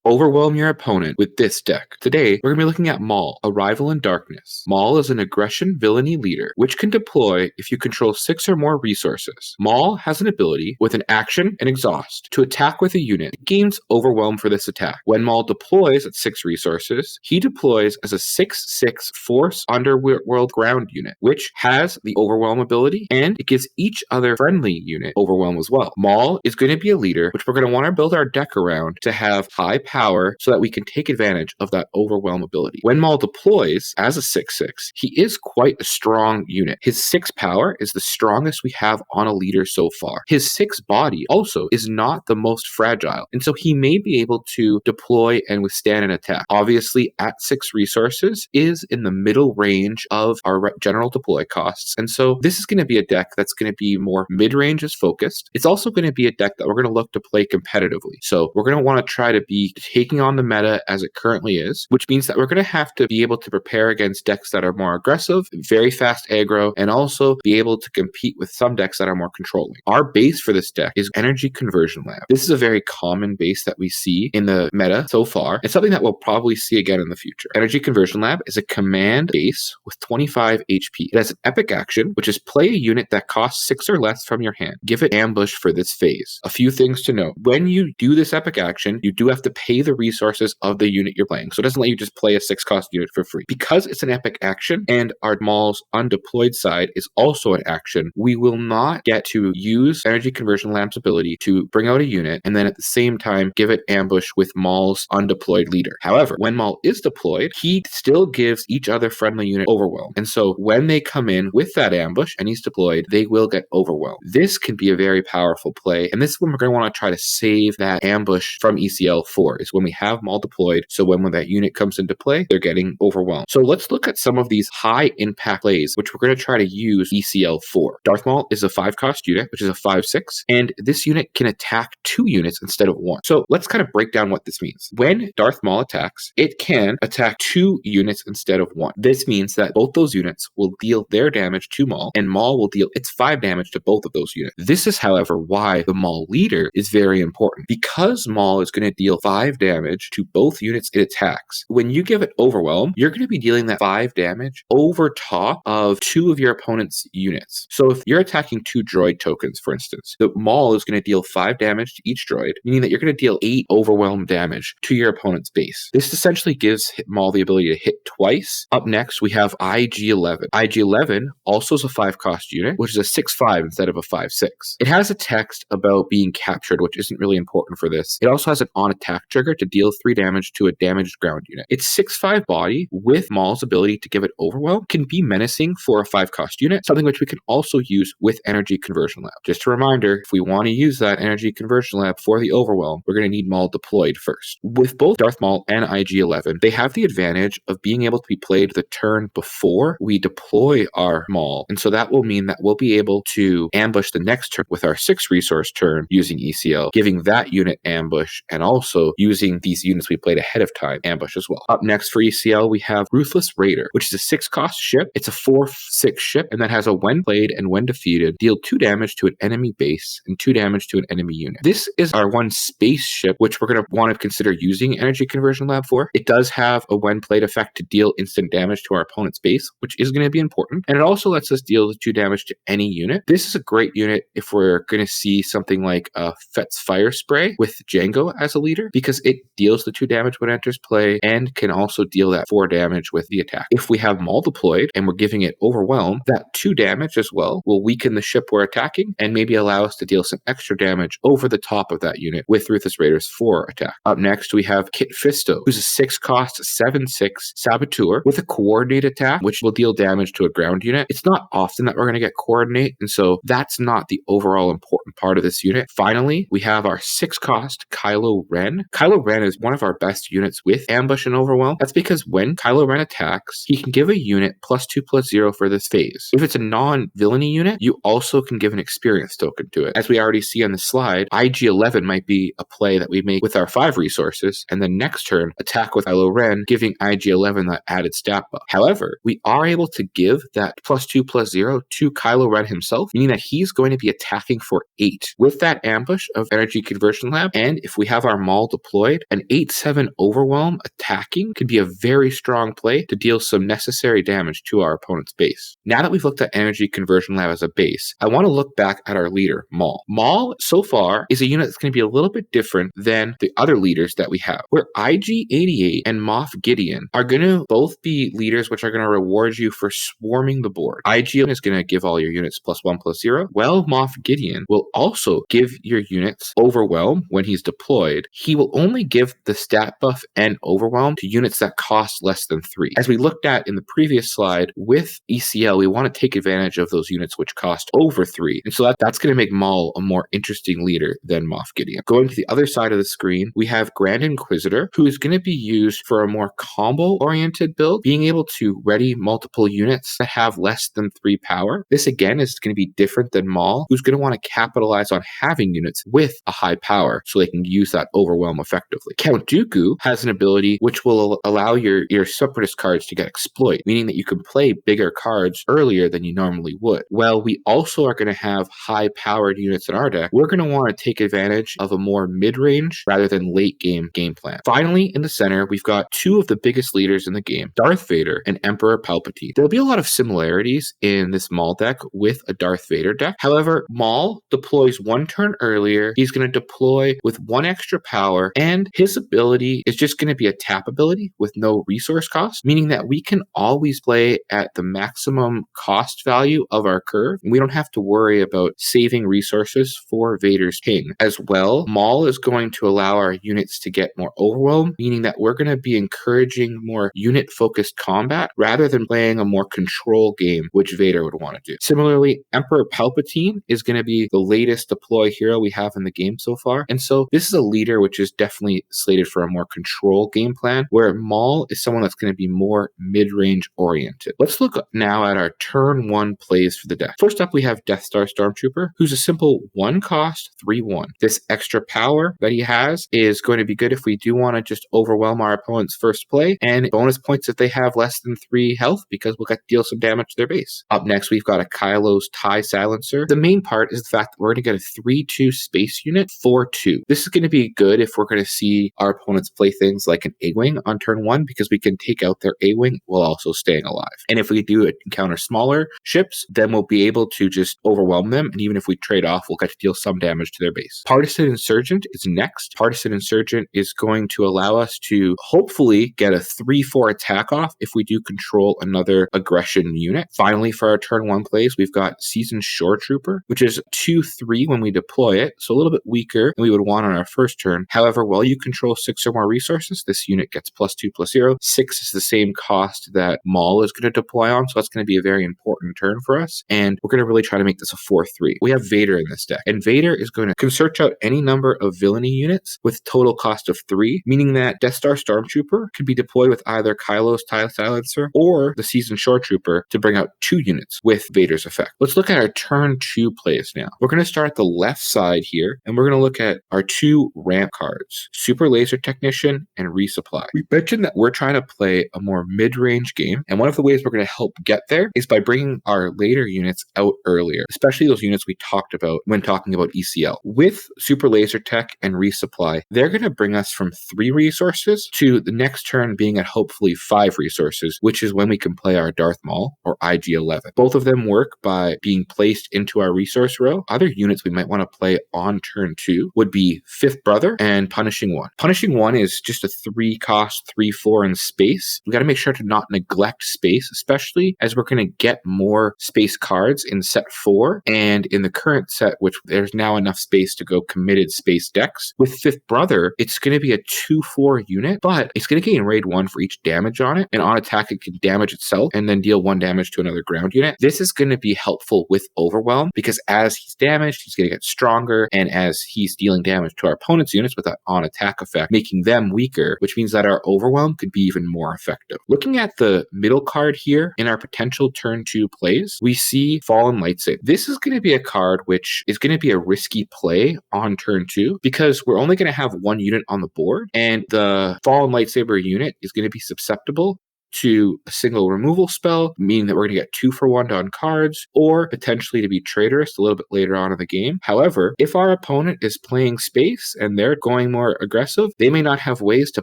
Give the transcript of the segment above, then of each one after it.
Overwhelm your opponent with this deck. Today, we're going to be looking at Maul, Arrival in Darkness. Maul is an aggression villainy leader, which can deploy if you control 6 or more resources. Maul has an ability with an action and exhaust to attack with a unit. It gains Overwhelm for this attack. When Maul deploys at 6 resources, he deploys as a 6/6 Force Underworld ground unit, which has the Overwhelm ability, and it gives each other friendly unit Overwhelm as well. Maul is going to be a leader, which we're going to want to build our deck around to have high power so that we can take advantage of that Overwhelm ability. When Maul deploys as a 6/6, he is quite a strong unit. His 6 power is the strongest we have on a leader so far. His 6 body also is not the most fragile, and so he may be able to deploy and withstand an attack. Obviously, at 6 resources is in the middle range of our general deploy costs, and so this is going to be a deck that's going to be more mid-range as focused. It's also going to be a deck that we're going to look to play competitively. So we're going to want to try to be taking on the meta as it currently is, which means that we're going to have to be able to prepare against decks that are more aggressive, very fast aggro, and also be able to compete with some decks that are more controlling. Our base for this deck is Energy Conversion Lab. This is a very common base that we see in the meta so far, and something that we'll probably see again in the future. Energy Conversion Lab is a command base with 25 HP. It has an epic action, which is play a unit that costs 6 or less from your hand. Give it ambush for this phase. A few things to note. When you do this epic action, you do have to pay the resources of the unit you're playing. So it doesn't let you just play a 6-cost unit for free. Because it's an epic action and our Maul's undeployed side is also an action, we will not get to use Energy Conversion Lab's ability to bring out a unit and then at the same time give it ambush with Maul's undeployed leader. However, when Maul is deployed, he still gives each other friendly unit Overwhelm. And so when they come in with that ambush and he's deployed, they will get Overwhelmed. This can be a very powerful play, and this is when we're going to want to try to save that ambush from ECL4, is when we have Maul deployed, so when that unit comes into play, they're getting overwhelmed. So let's look at some of these high impact plays, which we're going to try to use ECL4. Darth Maul is a 5-cost unit, which is a 5/6, and this unit can attack 2 units instead of 1. So let's kind of break down what this means. When Darth Maul attacks, it can attack 2 units instead of 1. This means that both those units will deal their damage to Maul, and Maul will deal its 5 damage to both of those units. This is, however, why the Maul leader is very important. Because Maul is going to deal 5 damage to both units it attacks, when you give it Overwhelm, you're going to be dealing that 5 damage over top of 2 of your opponent's units. So if you're attacking 2 droid tokens, for instance, the Maul is going to deal 5 damage to each droid, meaning that you're going to deal 8 Overwhelm damage to your opponent's base. This essentially gives Maul the ability to hit twice. Up next, we have IG-11. IG-11 also is a 5-cost unit, which is a 6/5 instead of a 5/6. It has a text about being captured, which isn't really important for this. It also has an on-attack trigger to deal 3 damage to a damaged ground unit. Its 6/5 body, with Maul's ability to give it Overwhelm, can be menacing for a 5-cost unit, something which we can also use with Energy Conversion Lab. Just a reminder, if we want to use that Energy Conversion Lab for the Overwhelm, we're going to need Maul deployed first. With both Darth Maul and IG-11, they have the advantage of being able to be played the turn before we deploy our Maul, and so that will mean that we'll be able to ambush the next turn with our 6-resource turn using ECL, giving that unit ambush, and also using these units we played ahead of time ambush as well. Up next for ECL, we have Ruthless Raider, which is a 6-cost ship. It's a 4/6 ship, and that has a when played and when defeated, deal 2 damage to an enemy base and 2 damage to an enemy unit. This is our one spaceship, which we're going to want to consider using Energy Conversion Lab for. It does have a when played effect to deal instant damage to our opponent's base, which is going to be important, and it also lets us deal 2 damage to any unit. This is a great unit if we're going to see something like a Fett's Fire Spray with Django as a leader, because it deals the 2 damage when it enters play and can also deal that 4 damage with the attack. If we have Maul deployed and we're giving it Overwhelm, that 2 damage as well will weaken the ship we're attacking and maybe allow us to deal some extra damage over the top of that unit with Ruthless Raider's 4 attack. Up next, we have Kit Fisto, who's a 6-cost 7/6 Saboteur with a Coordinate attack, which will deal damage to a ground unit. It's not often that we're going to get Coordinate, and so that's not the overall important part of this unit. Finally, we have our 6-cost Kylo Ren. Kylo Ren is one of our best units with Ambush and Overwhelm. That's because when Kylo Ren attacks, he can give a unit +2/+0 for this phase. If it's a non-villainy unit, you also can give an experience token to it. As we already see on the slide, IG-11 might be a play that we make with our 5 resources, and the next turn, attack with Kylo Ren, giving IG-11 that added stat buff. However, we are able to give that +2/+0 to Kylo Ren himself, meaning that he's going to be attacking for 8 with that ambush of Energy Conversion Lab, and if we have our Maul deployed deployed, an 8/7 overwhelm attacking can be a very strong play to deal some necessary damage to our opponent's base. Now that we've looked at Energy Conversion Lab as a base, I want to look back at our leader, Maul. Maul, so far, is a unit that's going to be a little bit different than the other leaders that we have, where IG-88 and Moff Gideon are going to both be leaders which are going to reward you for swarming the board. IG is going to give all your units +1/+0. Well, Moff Gideon will also give your units overwhelm when he's deployed. He will only give the stat buff and overwhelm to units that cost less than 3. As we looked at in the previous slide, with ECL, we want to take advantage of those units which cost over 3. And so that's going to make Maul a more interesting leader than Moff Gideon. Going to the other side of the screen, we have Grand Inquisitor, who is going to be used for a more combo-oriented build, being able to ready multiple units that have less than 3 power. This, again, is going to be different than Maul, who's going to want to capitalize on having units with a high power so they can use that overwhelm effectively. Count Dooku has an ability which will allow your separatist cards to get exploit, meaning that you can play bigger cards earlier than you normally would. Well, we also are going to have high-powered units in our deck. We're going to want to take advantage of a more mid-range rather than late-game game plan. Finally, in the center, we've got two of the biggest leaders in the game, Darth Vader and Emperor Palpatine. There'll be a lot of similarities in this Maul deck with a Darth Vader deck. However, Maul deploys 1 turn earlier. He's going to deploy with 1 extra power, and his ability is just going to be a tap ability with no resource cost, meaning that we can always play at the maximum cost value of our curve, and we don't have to worry about saving resources for Vader's ping. As well, Maul is going to allow our units to get more overwhelm, meaning that we're going to be encouraging more unit-focused combat rather than playing a more control game, which Vader would want to do. Similarly, Emperor Palpatine is going to be the latest deploy hero we have in the game so far, and so this is a leader which is definitely slated for a more control game plan, where Maul is someone that's going to be more mid-range oriented. Let's look now at our turn 1 plays for the deck. First up, we have Death Star Stormtrooper, who's a simple 1 cost, 3/1. This extra power that he has is going to be good if we do want to just overwhelm our opponent's first play, and bonus points if they have less than 3 health, because we'll get to deal some damage to their base. Up next, we've got a Kylo's TIE Silencer. The main part is the fact that we're going to get a 3/2 space unit for 2. This is going to be good if we're going to see our opponents play things like an A-Wing on turn 1, because we can take out their A-Wing while also staying alive. And if we do encounter smaller ships, then we'll be able to just overwhelm them, and even if we trade off, we'll get to deal some damage to their base. Partisan Insurgent is next. Partisan Insurgent is going to allow us to hopefully get a 3/4 attack off if we do control another aggression unit. Finally, for our turn 1 plays, we've got Seasoned Shore Trooper, which is 2/3 when we deploy it, so a little bit weaker than we would want on our first turn. However, while you control 6 or more resources, this unit gets +2/+0. 6 is the same cost that Maul is going to deploy on, so that's going to be a very important turn for us, and we're going to really try to make this a 4/3. We have Vader in this deck, and Vader is going to search out any number of villainy units with total cost of 3, meaning that Death Star Stormtrooper can be deployed with either Kylo's TIE Silencer or the Seasoned Shore Trooper to bring out 2 units with Vader's effect. Let's look at our turn 2 plays now. We're going to start at the left side here, and we're going to look at our 2 ramp cards, Super Laser Technician and Resupply. We mentioned that we're trying to play a more mid-range game, and one of the ways we're going to help get there is by bringing our later units out earlier, especially those units we talked about when talking about ECL. With Super Laser Tech and Resupply, they're going to bring us from 3 resources to the next turn being at hopefully 5 resources, which is when we can play our Darth Maul or IG-11. Both of them work by being placed into our resource row. Other units we might want to play on turn 2 would be Fifth Brother and Punishing One. Punishing One is just a 3 cost, 3/4 in space. We got to make sure to not neglect space, especially as we're going to get more space cards in set 4 and in the current set, which there's now enough space to go committed space decks. With Fifth Brother, it's going to be a 2/4 unit, but it's going to gain raid 1 for each damage on it, and on attack it can damage itself and then deal 1 damage to another ground unit. This is going to be helpful with Overwhelm, because as he's damaged, he's going to get stronger, and as he's dealing damage to our opponent's units with that on attack effect, making them weaker, which means that our Overwhelm could be even more effective. Looking at the middle card here in our potential turn 2 plays, we see Fallen Lightsaber. This is going to be a card which is going to be a risky play on turn 2, because we're only going to have 1 unit on the board, and the Fallen Lightsaber unit is going to be susceptible to a single removal spell, meaning that we're going to get 2 for 1 on cards, or potentially to be traitorous a little bit later on in the game. However, if our opponent is playing space and they're going more aggressive, they may not have ways to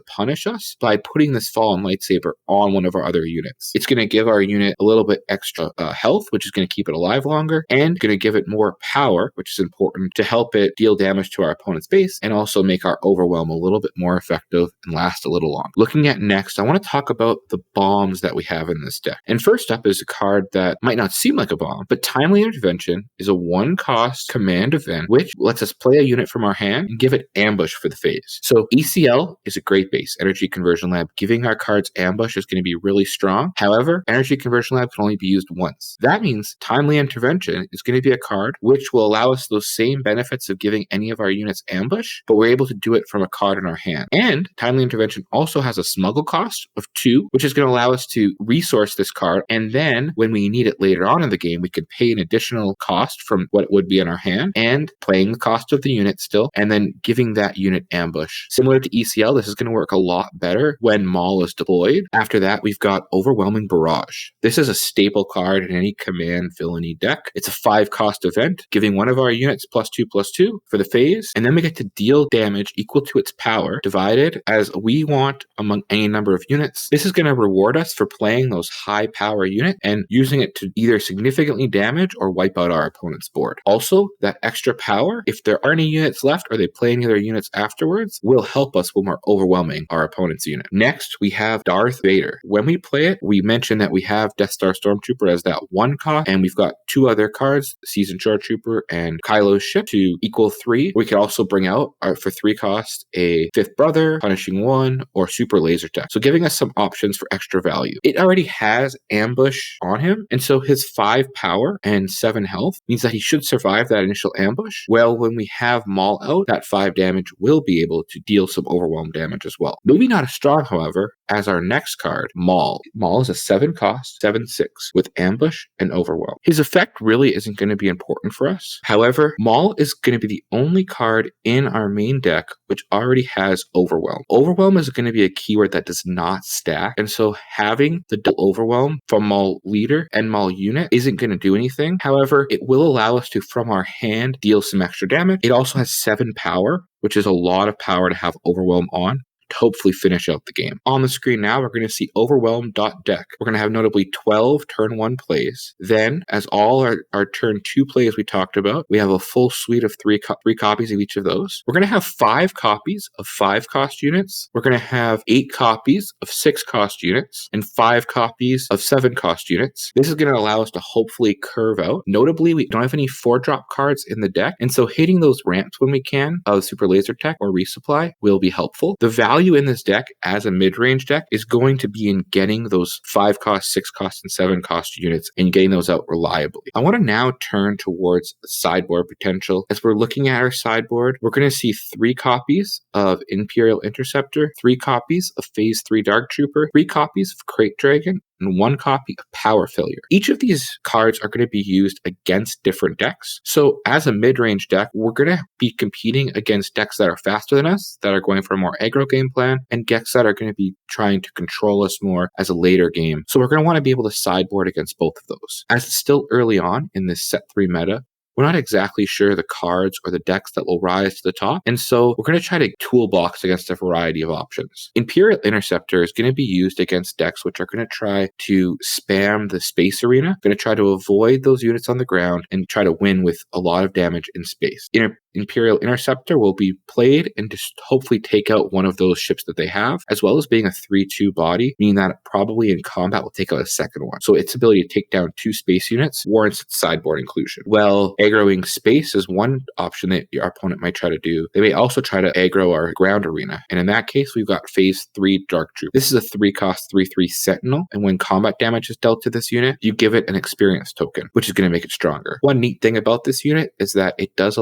punish us by putting this Fallen Lightsaber on one of our other units. It's going to give our unit a little bit extra health, which is going to keep it alive longer, and going to give it more power, which is important to help it deal damage to our opponent's base and also make our overwhelm a little bit more effective and last a little longer. Looking at next, I want to talk about the bombs that we have in this deck. And first up is a card that might not seem like a bomb, but Timely Intervention is a 1-cost command event which lets us play a unit from our hand and give it ambush for the phase. So ECL is a great base, Energy Conversion Lab. Giving our cards ambush is going to be really strong. However, Energy Conversion Lab can only be used once. That means Timely Intervention is going to be a card which will allow us those same benefits of giving any of our units ambush, but we're able to do it from a card in our hand. And Timely Intervention also has a smuggle cost of 2, which is going to allow us to resource this card, and then when we need it later on in the game, we can pay an additional cost from what would be in our hand, and playing the cost of the unit still, and then giving that unit ambush. Similar to ECL, this is going to work a lot better when Maul is deployed. After that, we've got Overwhelming Barrage. This is a staple card in any command villainy deck. It's a 5-cost event, giving one of our units +2/+2 for the phase, and then we get to deal damage equal to its power, divided as we want among any number of units. This is going to reward us for playing those high power units and using it to either significantly damage or wipe out our opponent's board. Also, that extra power, if there are any units left or they play any other units afterwards, will help us when we're overwhelming our opponent's unit. Next, we have Darth Vader. When we play it, we mentioned that we have Death Star Stormtrooper as that 1 cost, and we've got 2 other cards, Seasoned Shore Trooper and Kylo's ship, to equal 3. We could also bring out, for 3 costs, a 5th Brother, Punishing 1, or Super Laser Tech. So giving us some options for extra value. It already has ambush on him, and so his 5 power and 7 health means that he should survive that initial ambush. Well, when we have Maul out, that 5 damage will be able to deal some overwhelm damage as well. Maybe not as strong, however, as our next card, Maul. Maul is a 7-cost, 7/6 with ambush and overwhelm. His effect really isn't going to be important for us. However, Maul is going to be the only card in our main deck which already has overwhelm. Overwhelm is going to be a keyword that does not stack, and so having the double overwhelm from Maul leader and Maul unit isn't going to do anything. However, it will allow us to, from our hand, deal some extra damage. It also has 7 power, which is a lot of power to have overwhelm on, to hopefully finish out the game. On the screen now, we're going to see overwhelm.deck. We're going to have notably 12 turn 1 plays. Then, as all our turn 2 plays we talked about, we have a full suite of 3 copies of each of those. We're going to have 5 copies of 5-cost units. We're going to have 8 copies of 6-cost units and 5 copies of 7-cost units. This is going to allow us to hopefully curve out. Notably, we don't have any 4-drop cards in the deck, and so hitting those ramps when we can of Super Laser Tech or Resupply will be helpful. The value in this deck as a mid-range deck is going to be in getting those 5-cost, 6-cost, and 7-cost units and getting those out reliably. I want to now turn towards sideboard potential. As we're looking at our sideboard, we're going to see 3 copies of Imperial Interceptor, 3 copies of Phase 3 Dark Trooper, 3 copies of Crate Dragon, and 1 copy of Power Failure. Each of these cards are going to be used against different decks. So as a mid-range deck, we're going to be competing against decks that are faster than us, that are going for a more aggro game plan, and decks that are going to be trying to control us more as a later game. So we're going to want to be able to sideboard against both of those. As it's still early on in this set 3 meta, we're not exactly sure the cards or the decks that will rise to the top, and so we're going to try to toolbox against a variety of options. Imperial Interceptor is going to be used against decks which are going to try to spam the space arena, going to try to avoid those units on the ground and try to win with a lot of damage in space. Imperial Interceptor will be played and just hopefully take out one of those ships that they have, as well as being a 3/2 body, meaning that it probably in combat will take out a second one. So its ability to take down 2 space units warrants its sideboard inclusion. Well, aggroing space is one option that your opponent might try to do. They may also try to aggro our ground arena, and in that case, we've got Phase 3 Dark Troop. This is a 3-cost 3/3 Sentinel, and when combat damage is dealt to this unit, you give it an experience token, which is going to make it stronger. One neat thing about this unit is that it does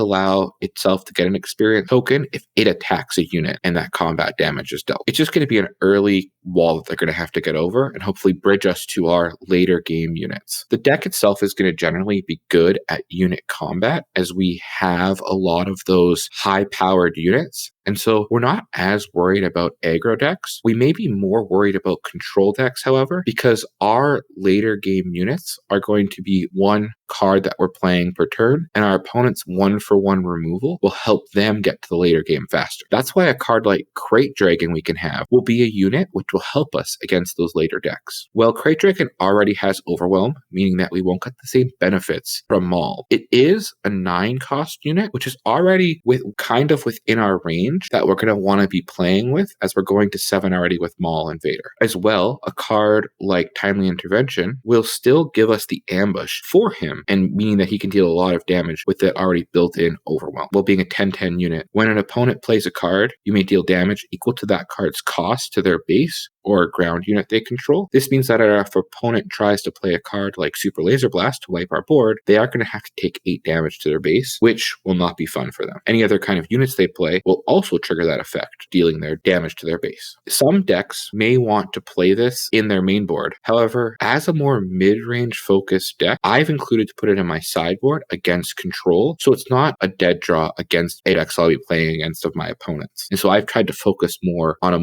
allow itself to get an experience token if it attacks a unit and that combat damage is dealt. It's just going to be an early wall that they're going to have to get over and hopefully bridge us to our later game units. The deck itself is going to generally be good at unit combat, as we have a lot of those high-powered units And so we're not as worried about aggro decks. We may be more worried about control decks, however, because our later game units are going to be one card that we're playing per turn, and our opponent's 1-for-1 removal will help them get to the later game faster. That's why a card like Crate Dragon we can have will be a unit which will help us against those later decks. Well, Crate Dragon already has Overwhelm, meaning that we won't get the same benefits from Maul. It is a 9-cost unit, which is already within our range that we're going to want to be playing with, as we're going to 7 already with Maul and Vader. As well, a card like Timely Intervention will still give us the ambush for him, and meaning that he can deal a lot of damage with the already built-in Overwhelm. While being a 10/10 unit, when an opponent plays a card, you may deal damage equal to that card's cost to their base or ground unit they control. This means that if an opponent tries to play a card like Super Laser Blast to wipe our board, they are going to have to take 8 damage to their base, which will not be fun for them. Any other kind of units they play will also trigger that effect, dealing their damage to their base. Some decks may want to play this in their main board. However, as a more mid-range focused deck, I've included to put it in my sideboard against control, so it's not a dead draw against a decks I'll be playing against of my opponents. And so I've tried to focus more on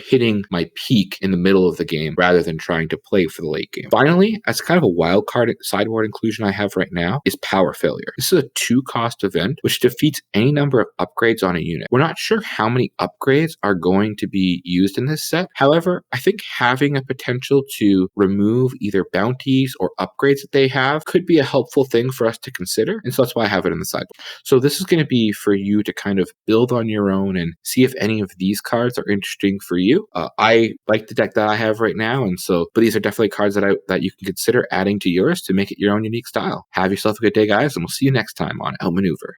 hitting my peak in the middle of the game rather than trying to play for the late game. Finally, as kind of a wild card sideboard inclusion I have right now is Power Failure. This is a 2-cost event which defeats any number of upgrades on a unit. We're not sure how many upgrades are going to be used in this set. However, I think having a potential to remove either bounties or upgrades that they have could be a helpful thing for us to consider, and so that's why I have it in the sideboard. So this is going to be for you to kind of build on your own and see if any of these cards are interesting for you. I like the deck that I have right now, but these are definitely cards that you can consider adding to yours to make it your own unique style. Have yourself a good day, guys, and we'll see you next time on Outmaneuver.